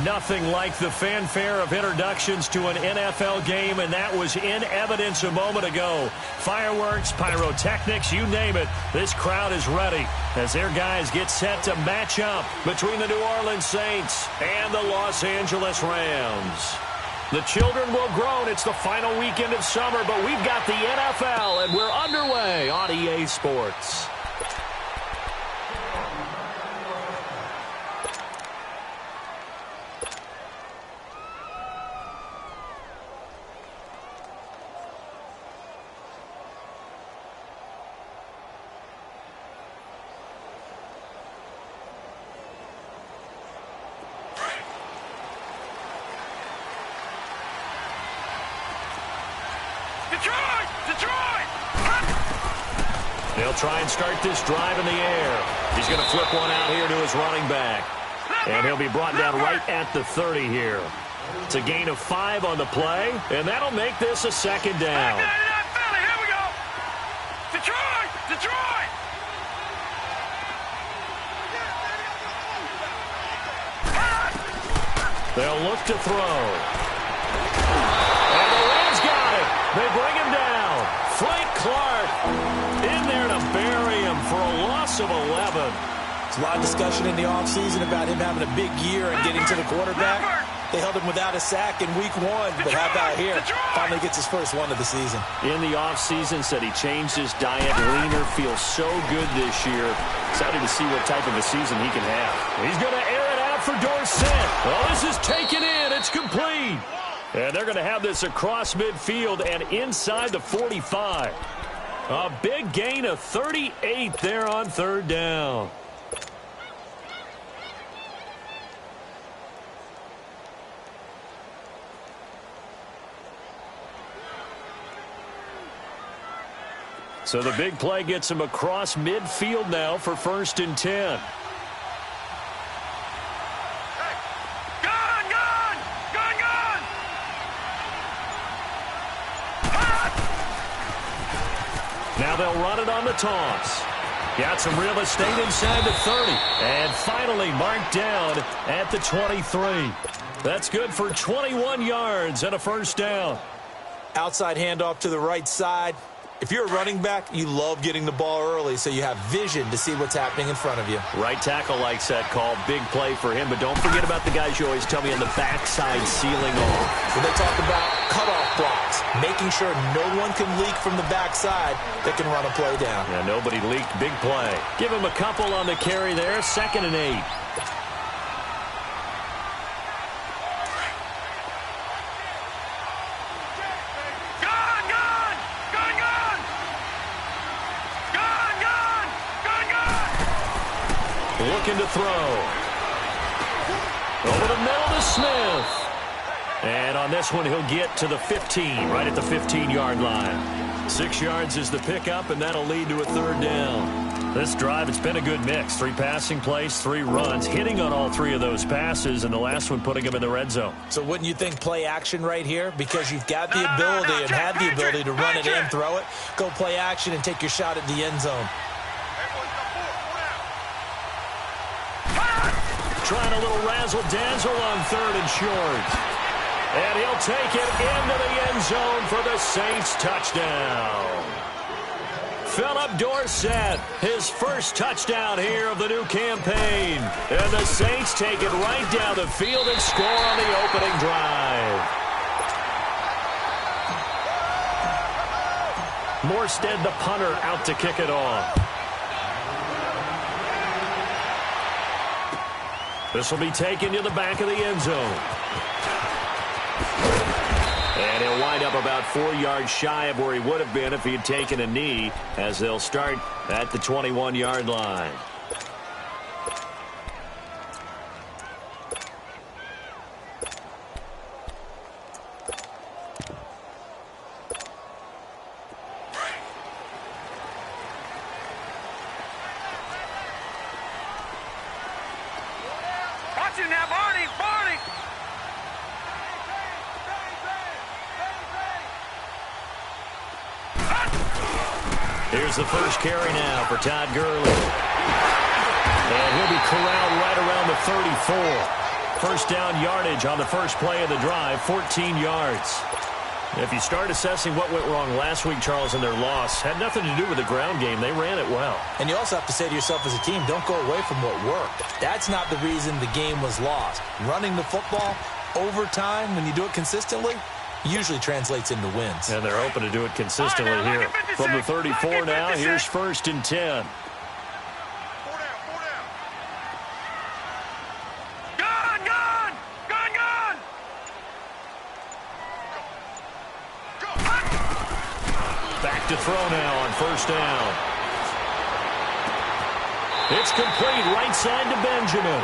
Nothing like the fanfare of introductions to an NFL game, and that was in evidence a moment ago. Fireworks, pyrotechnics, you name it. This crowd is ready as their guys get set to match up between the New Orleans Saints and the Los Angeles Rams. The children will groan. It's the final weekend of summer, but we've got the NFL, and we're underway on EA Sports. They'll try and start this drive in the air. He's going to flip one out here to his running back. And he'll be brought down right at the 30 here. It's a gain of 5 on the play, and that'll make this a second down. Here we go. Detroit! Detroit! They'll look to throw. And the Rams got it. They bring him down. Frank Clark in there to bury him for a loss of 11. There's a lot of discussion in the offseason about him having a big year and getting to the quarterback. They held him without a sack in week 1, but how about here? Finally gets his first one of the season. In the offseason, said he changed his diet, leaner, feels so good this year. Excited to see what type of a season he can have. He's going to air it out for Dorsett. Well, this is taken in. It's complete. And they're going to have this across midfield and inside the 45. A big gain of 38 there on third down. So the big play gets him across midfield now for 1st and 10. Now they'll run it on the toss. Got some real estate inside the 30. And finally marked down at the 23. That's good for 21 yards and a first down. Outside handoff to the right side. If you're a running back, you love getting the ball early so you have vision to see what's happening in front of you. Right tackle likes that call. Big play for him. But don't forget about the guys you always tell me on the backside sealing off. When they talk about cutoff blocks, making sure no one can leak from the backside that can run a play down. Yeah, nobody leaked. Big play. Give him a couple on the carry there. 2nd and 8. Looking to throw. Over the middle to Smith. And on this one, he'll get to the 15, right at the 15-yard line. 6 yards is the pickup, and that'll lead to a third down. This drive, it's been a good mix. 3 passing plays, 3 runs, hitting on all 3 of those passes, and the last one putting him in the red zone. So wouldn't you think play action right here? Because you've got the ability and had the ability to run it and throw it. Go play action and take your shot at the end zone. Trying a little razzle-dazzle on 3rd and short. And he'll take it into the end zone for the Saints touchdown. Philip Dorsett, his first touchdown here of the new campaign. And the Saints take it right down the field and score on the opening drive. Morstead, the punter, out to kick it off. This will be taken to the back of the end zone. And he'll wind up about 4 yards shy of where he would have been if he had taken a knee, as they'll start at the 21-yard line. Now, Barney! Here's the first carry now for Todd Gurley. And he'll be corralled right around the 34. First down yardage on the first play of the drive, 14 yards. If you start assessing what went wrong last week, Charles, in their loss, had nothing to do with the ground game. They ran it well. And you also have to say to yourself as a team, don't go away from what worked. That's not the reason the game was lost. Running the football over time, when you do it consistently, usually translates into wins. And they're hoping to do it consistently here. From the 34 now, here's 1st and 10. Back to throw now on 1st down. It's complete right side to Benjamin.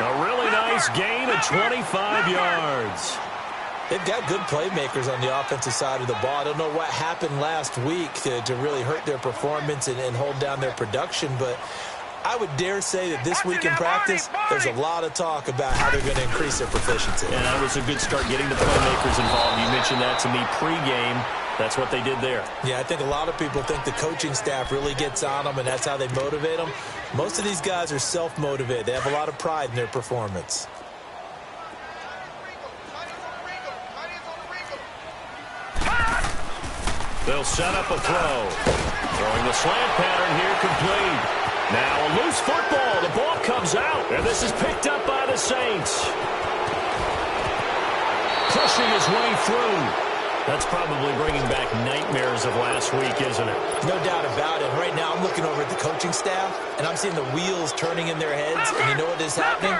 A really nice gain of 25 yards. They've got good playmakers on the offensive side of the ball. I don't know what happened last week to really hurt their performance and hold down their production, but I would dare say that this week in practice, there's a lot of talk about how they're going to increase their proficiency. And that was a good start getting the playmakers involved. You mentioned that to me pregame. That's what they did there. Yeah, I think a lot of people think the coaching staff really gets on them, and that's how they motivate them. Most of these guys are self-motivated. They have a lot of pride in their performance. They'll set up a throw. Throwing the slant pattern here complete. Now a loose football. The ball comes out, and this is picked up by the Saints. Pushing his way through. That's probably bringing back nightmares of last week, isn't it? No doubt about it. Right now I'm looking over at the coaching staff, and I'm seeing the wheels turning in their heads, and you know what is happening?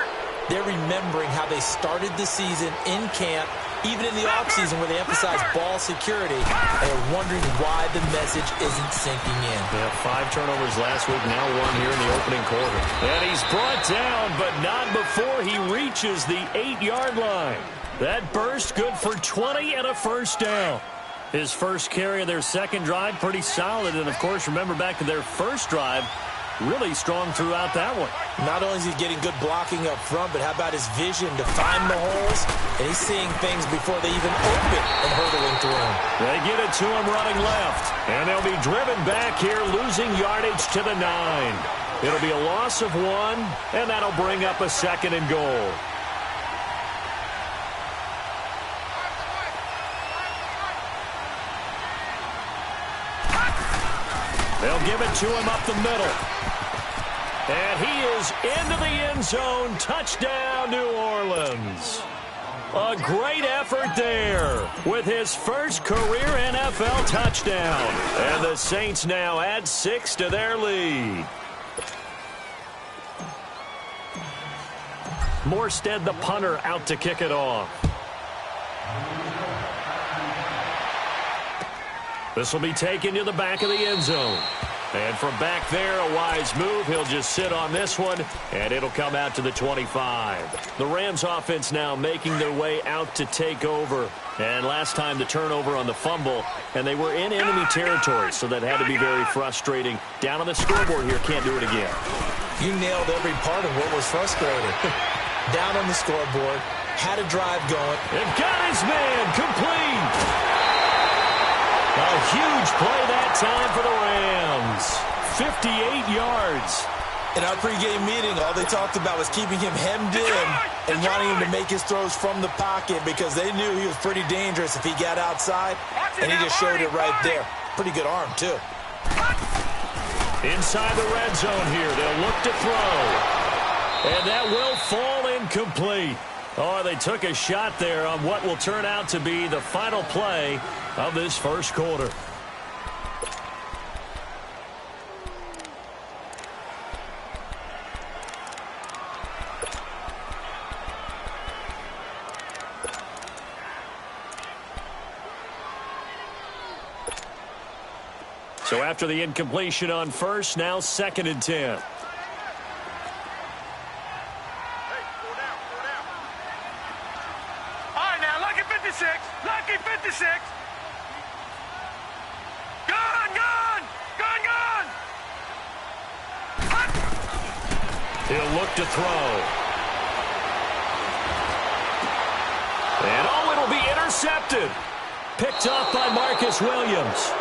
They're remembering how they started the season in camp, even in the offseason where they emphasized ball security, and they're wondering why the message isn't sinking in. They had 5 turnovers last week, now 1 here in the opening quarter. And he's brought down, but not before he reaches the 8-yard line. That burst good for 20 and a 1st down. His first carry of their second drive, pretty solid. And, of course, remember back to their first drive, really strong throughout that one. Not only is he getting good blocking up front, but how about his vision to find the holes? And he's seeing things before they even open and hurdling through them. They get it to him running left. And they'll be driven back here, losing yardage to the 9. It'll be a loss of 1, and that'll bring up a 2nd and goal. They'll give it to him up the middle. And he is into the end zone. Touchdown, New Orleans. A great effort there with his first career NFL touchdown. And the Saints now add 6 to their lead. Morstead, the punter, out to kick it off. This will be taken to the back of the end zone. And from back there, a wise move. He'll just sit on this one, and it'll come out to the 25. The Rams offense now making their way out to take over. And last time the turnover on the fumble, and they were in enemy territory, so that had to be very frustrating. Down on the scoreboard here, can't do it again. You nailed every part of what was frustrating. Down on the scoreboard, had a drive going. They've got his man complete. A huge play that time for the Rams. 58 yards. In our pregame meeting, all they talked about was keeping him hemmed in and wanting him to make his throws from the pocket because they knew he was pretty dangerous if he got outside, and he just showed it right there. Pretty good arm, too. Inside the red zone here, they'll look to throw. And that will fall incomplete. Oh, they took a shot there on what will turn out to be the final play of this first quarter. So after the incompletion on first, now 2nd and 10. Lucky 56. Gone. He'll look to throw. And it'll be intercepted. Picked off by Marcus Williams.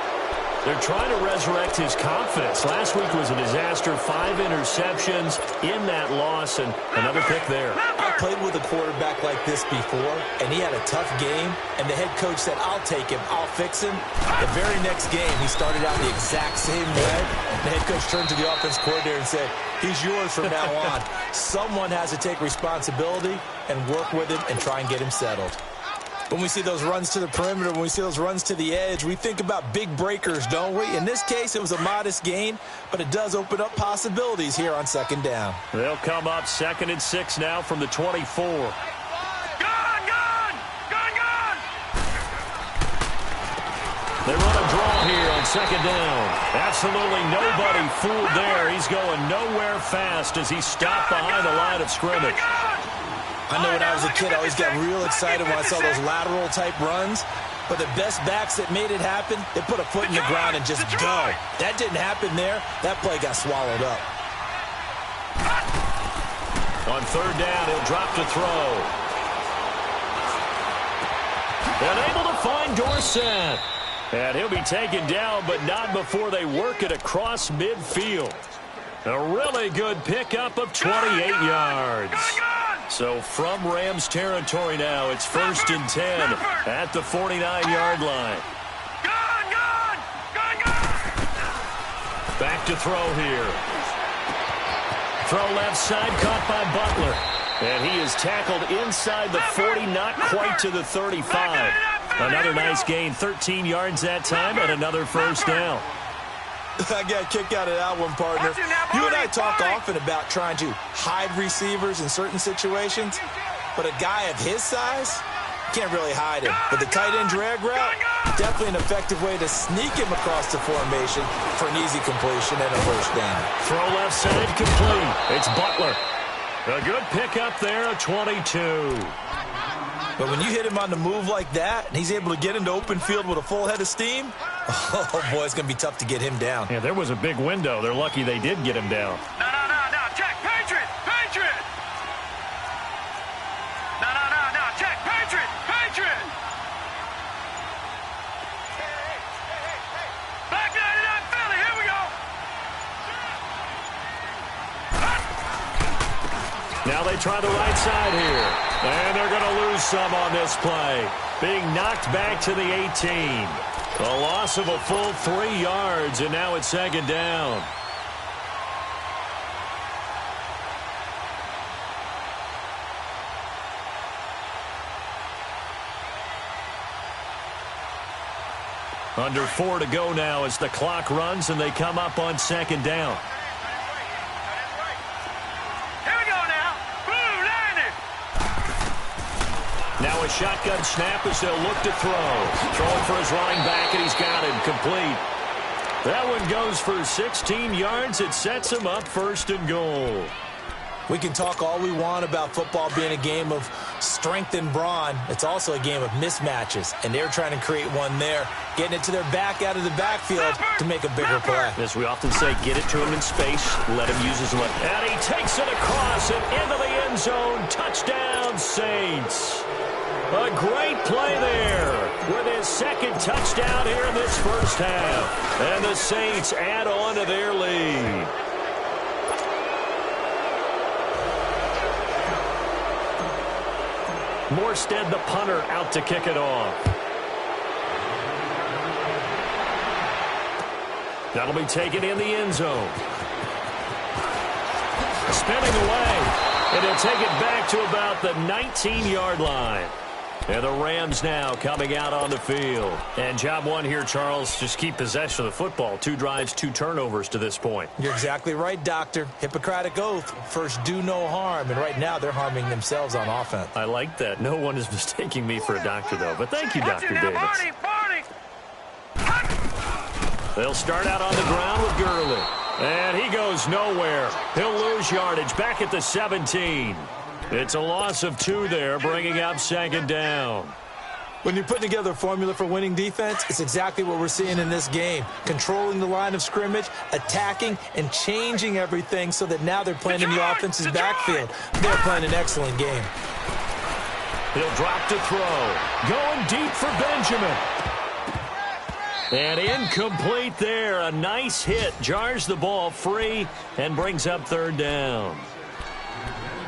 They're trying to resurrect his confidence. Last week was a disaster. 5 interceptions in that loss, and another pick there. I played with a quarterback like this before, and he had a tough game, and the head coach said, I'll take him, I'll fix him. The very next game, he started out the exact same way. The head coach turned to the offense coordinator and said, he's yours from now on. Someone has to take responsibility and work with him and try and get him settled. When we see those runs to the perimeter, when we see those runs to the edge, we think about big breakers, don't we? In this case, it was a modest gain, but it does open up possibilities here on second down. They'll come up 2nd and 6 now from the 24. Gun! They run a draw here on 2nd down. Absolutely nobody fooled there. He's going nowhere fast as he's stopped behind the line of scrimmage. I know when I was a kid, I always got real excited when I saw those lateral-type runs. But the best backs that made it happen, they put a foot in the ground and just go. That didn't happen there. That play got swallowed up. On 3rd down, he'll drop to throw. And able to find Dorsett. And he'll be taken down, but not before they work it across midfield. A really good pickup of 28 yards. So from Rams territory now, it's 1st and 10 at the 49-yard line. Back to throw here. Throw left side, caught by Butler. And he is tackled inside the 40, not quite to the 35. Another nice gain, 13 yards that time, and another 1st down. I got a kick out of that one, partner. You and I talk often about trying to hide receivers in certain situations, but a guy of his size can't really hide him. But the tight end drag route, definitely an effective way to sneak him across the formation for an easy completion and a 1st down. Throw left side complete. It's Butler. A good pickup there, a 22. But when you hit him on the move like that, and he's able to get into open field with a full head of steam, oh, boy, it's going to be tough to get him down. Yeah, there was a big window. They're lucky they did get him down. No. Check, Patriot. No. Check, Patriot. Back 99 Philly. Here we go. Now they try the right side here. And they're going to lose some on this play. Being knocked back to the 18. A loss of a full 3 yards, and now it's 2nd down. Under 4 to go now as the clock runs, and they come up on 2nd down. Now a shotgun snap as they'll look to throw. Throwing for his running back, and he's got him complete. That one goes for 16 yards. It sets him up 1st and goal. We can talk all we want about football being a game of strength and brawn. It's also a game of mismatches, and they're trying to create one there, getting it to their back out of the backfield to make a bigger play. As we often say, get it to him in space, let him use his leg. And he takes it across and into the end zone. Touchdown, Saints. A great play there with his 2nd touchdown here in this 1st half. And the Saints add on to their lead. Morstead, the punter, out to kick it off. That'll be taken in the end zone. Spinning away. And he'll take it back to about the 19-yard line. And the Rams now coming out on the field. And job one here, Charles, just keep possession of the football. 2 drives, 2 turnovers to this point. You're exactly right, Doctor. Hippocratic oath. First, do no harm. And right now, they're harming themselves on offense. I like that. No one is mistaking me for a doctor, though. But thank you, Dr. Davis. They'll start out on the ground with Gurley. And he goes nowhere. He'll lose yardage back at the 17. It's a loss of 2 there, bringing up 2nd down. When you're putting together a formula for winning defense, it's exactly what we're seeing in this game. Controlling the line of scrimmage, attacking, and changing everything so that now they're playing in the offense's backfield. They're playing an excellent game. He'll drop to throw. Going deep for Benjamin. And incomplete there. A nice hit. Jars the ball free and brings up third down.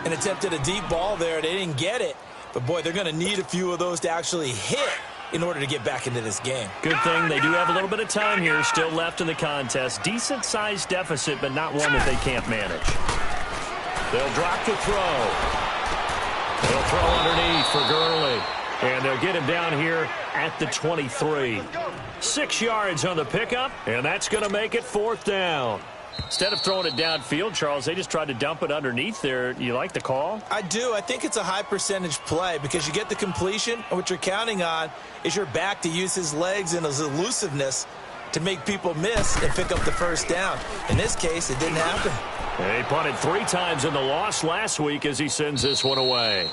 And attempted a deep ball there. They didn't get it. But, boy, they're going to need a few of those to actually hit in order to get back into this game. Good thing they do have a little bit of time here still left in the contest. Decent-sized deficit, but not one that they can't manage. They'll drop the throw. They'll throw underneath for Gurley. And they'll get him down here at the 23. 6 yards on the pickup, and that's going to make it fourth down. Instead of throwing it downfield, Charles, they just tried to dump it underneath there. You like the call? I do. I think it's a high-percentage play because you get the completion, and what you're counting on is your back to use his legs and his elusiveness to make people miss and pick up the first down. In this case, it didn't happen. And he punted 3 times in the loss last week as he sends this one away.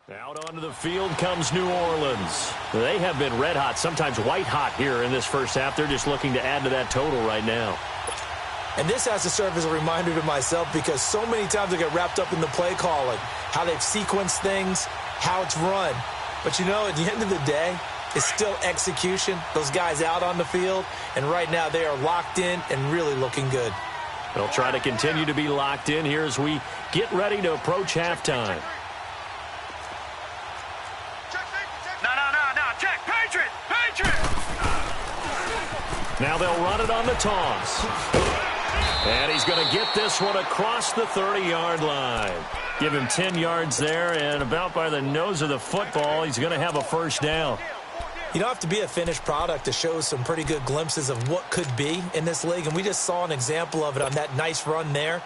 Out onto the field comes New Orleans. They have been red hot, sometimes white hot here in this first half. They're just looking to add to that total right now. And this has to serve as a reminder to myself because so many times I get wrapped up in the play calling, how they've sequenced things, how it's run. But, you know, at the end of the day, it's still execution. Those guys out on the field, and right now they are locked in and really looking good. They'll try to continue to be locked in here as we get ready to approach halftime. Now they'll run it on the toss. And he's going to get this one across the 30-yard line. Give him 10 yards there, and about by the nose of the football, he's going to have a first down. You don't have to be a finished product to show some pretty good glimpses of what could be in this league, and we just saw an example of it on that nice run there.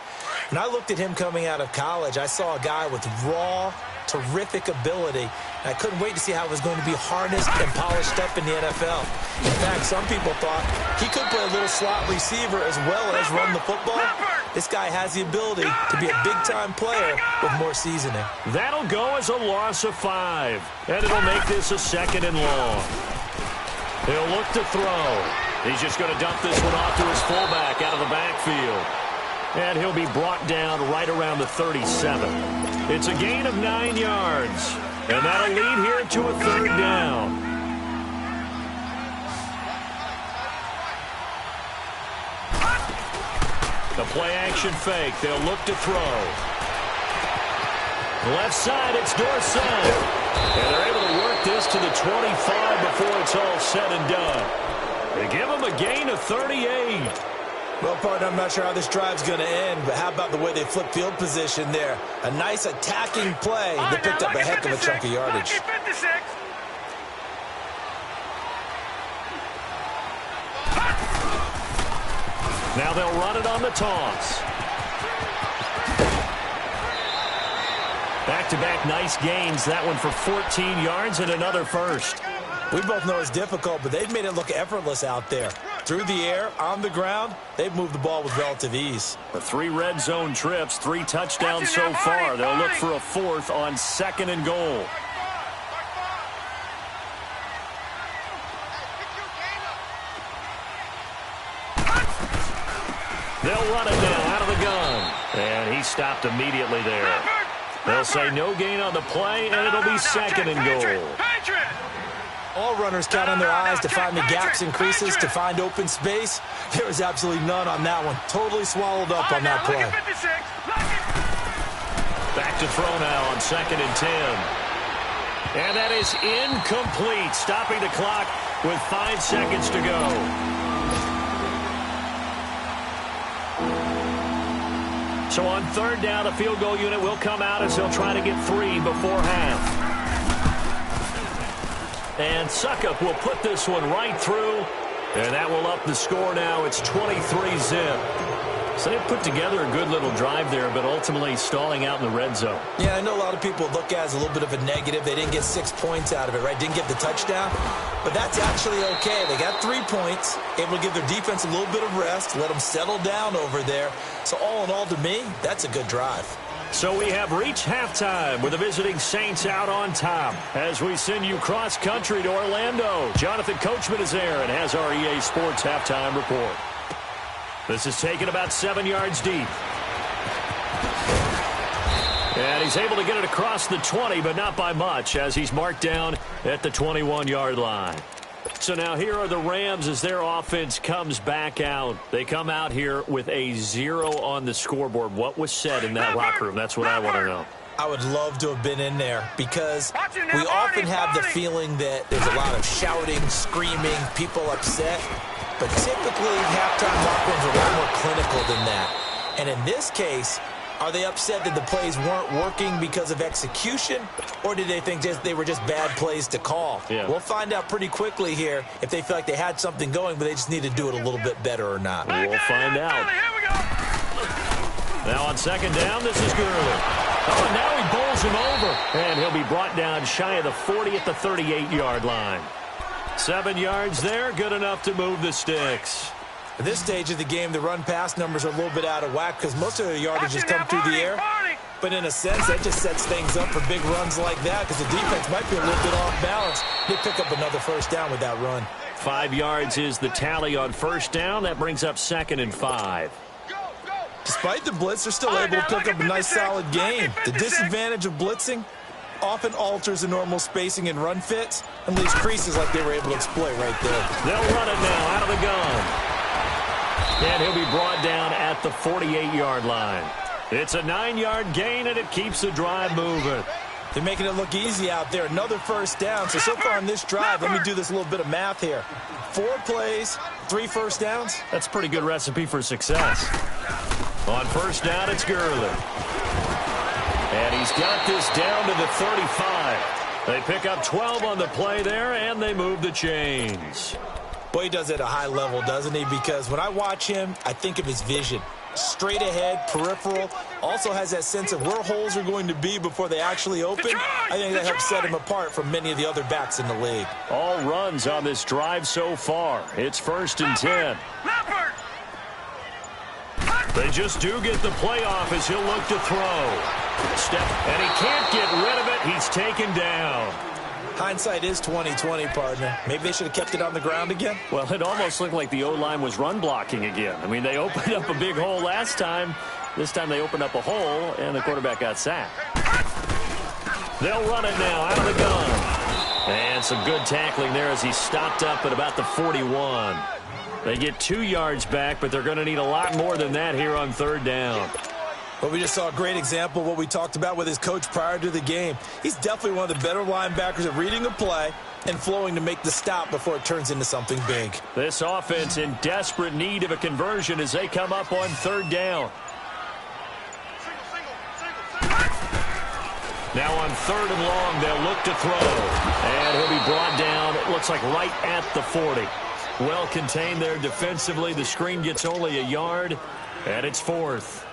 When I looked at him coming out of college, I saw a guy with raw, terrific ability, and I couldn't wait to see how it was going to be harnessed and polished up in the NFL. In fact, some people thought he could play a little slot receiver as well as run the football. This guy has the ability to be a big-time player with more seasoning. That'll go as a loss of 5, and it'll make this a 2nd and long. He'll look to throw. He's just going to dump this one off to his fullback out of the backfield. And he'll be brought down right around the 37. It's a gain of 9 yards. And that'll lead here to a 3rd down. The play-action fake. They'll look to throw. Left side, it's Dorsett. And they're able to work this to the 25 before it's all said and done. They give him a gain of 38. Well, partner, I'm not sure how this drive's going to end, but how about the way they flip field position there? A nice attacking play that picked up a heck of a chunk of yardage. Now they'll run it on the toss. Back-to-back nice gains. That one for 14 yards and another first. We both know it's difficult, but they've made it look effortless out there. Through the air, on the ground, they've moved the ball with relative ease. The 3 red zone trips, 3 touchdowns so far. They'll look for a 4th on 2nd and goal. They'll run it now out of the gun. And he stopped immediately there. They'll say no gain on the play, and it'll be 2nd and goal. All runners count on their eyes to find the gaps and creases, to find open space. There was absolutely none on that one. Totally swallowed up on that play. Back to throw now on 2nd and 10. And that is incomplete, stopping the clock with 5 seconds to go. So on third down, the field goal unit will come out as they'll try to get 3 before half. And Suckup will put this one right through, and that will up the score now. It's 23-zip. So they put together a good little drive there, but ultimately stalling out in the red zone. Yeah, I know a lot of people look at it as a little bit of a negative. They didn't get 6 points out of it, right? Didn't get the touchdown. But that's actually okay. They got 3 points, able to give their defense a little bit of rest, let them settle down over there. So all in all, to me, that's a good drive. So we have reached halftime with the visiting Saints out on top as we send you cross-country to Orlando. Jonathan Coachman is there and has our EA Sports halftime report. This is taken about 7 yards deep. And he's able to get it across the 20, but not by much, as he's marked down at the 21-yard line. So now here are the Rams as their offense comes back out. They come out here with a 0 on the scoreboard. What was said in that locker room? That's what I want to know. I would love to have been in there because we often have the feeling that there's a lot of shouting, screaming, people upset. But typically, halftime locker rooms are a lot more clinical than that. And in this case, are they upset that the plays weren't working because of execution, or did they think they were just bad plays to call? Yeah. We'll find out pretty quickly here if they feel like they had something going, but they just need to do it a little bit better or not. We'll find out. Now on second down, this is Gurley. Oh, and now he bowls him over, and he'll be brought down shy of the 40 at the 38-yard line. 7 yards there, good enough to move the sticks. At this stage of the game, the run-pass numbers are a little bit out of whack because most of their yardage has come through the air. But in a sense, that just sets things up for big runs like that because the defense might be a little bit off balance. They pick up another first down with that run. 5 yards is the tally on first down. That brings up 2nd and 5. Despite the blitz, they're still able to pick up a nice, solid gain. The disadvantage of blitzing often alters the normal spacing and run fits and leaves creases like they were able to exploit right there. They'll run it now out of the gun. And he'll be brought down at the 48-yard line. It's a 9-yard gain, and it keeps the drive moving. They're making it look easy out there. Another first down. So far on this drive, let me do this little bit of math here. 4 plays, 3 first downs. That's a pretty good recipe for success. On first down, it's Gurley. And he's got this down to the 35. They pick up 12 on the play there, and they move the chains. Boy, he does it at a high level, doesn't he? Because when I watch him, I think of his vision. Straight ahead, peripheral. Also has that sense of where holes are going to be before they actually open. I think that helps set him apart from many of the other backs in the league. All runs on this drive so far. It's 1st and 10. They just do get the play off as he'll look to throw. And he can't get rid of it. He's taken down. Hindsight is 20/20, partner. Maybe they should have kept it on the ground again. Well, it almost looked like the O-line was run blocking again. I mean, they opened up a big hole last time. This time they opened up a hole, and the quarterback got sacked. They'll run it now out of the gun. And some good tackling there as he stopped up at about the 41. They get 2 yards back, but they're going to need a lot more than that here on third down. Well, we just saw a great example of what we talked about with his coach prior to the game. He's definitely one of the better linebackers at reading a play and flowing to make the stop before it turns into something big. This offense in desperate need of a conversion as they come up on third down. Now on 3rd and long, they'll look to throw. And he'll be brought down, it looks like right at the 40. Well contained there defensively. The screen gets only a yard, and it's 4th.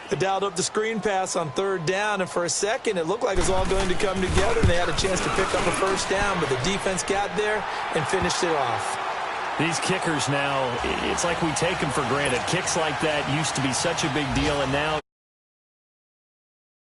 They dialed up the screen pass on 3rd down, and for a second, it looked like it was all going to come together, and they had a chance to pick up a first down, but the defense got there and finished it off. These kickers now, it's like we take them for granted. Kicks like that used to be such a big deal, and now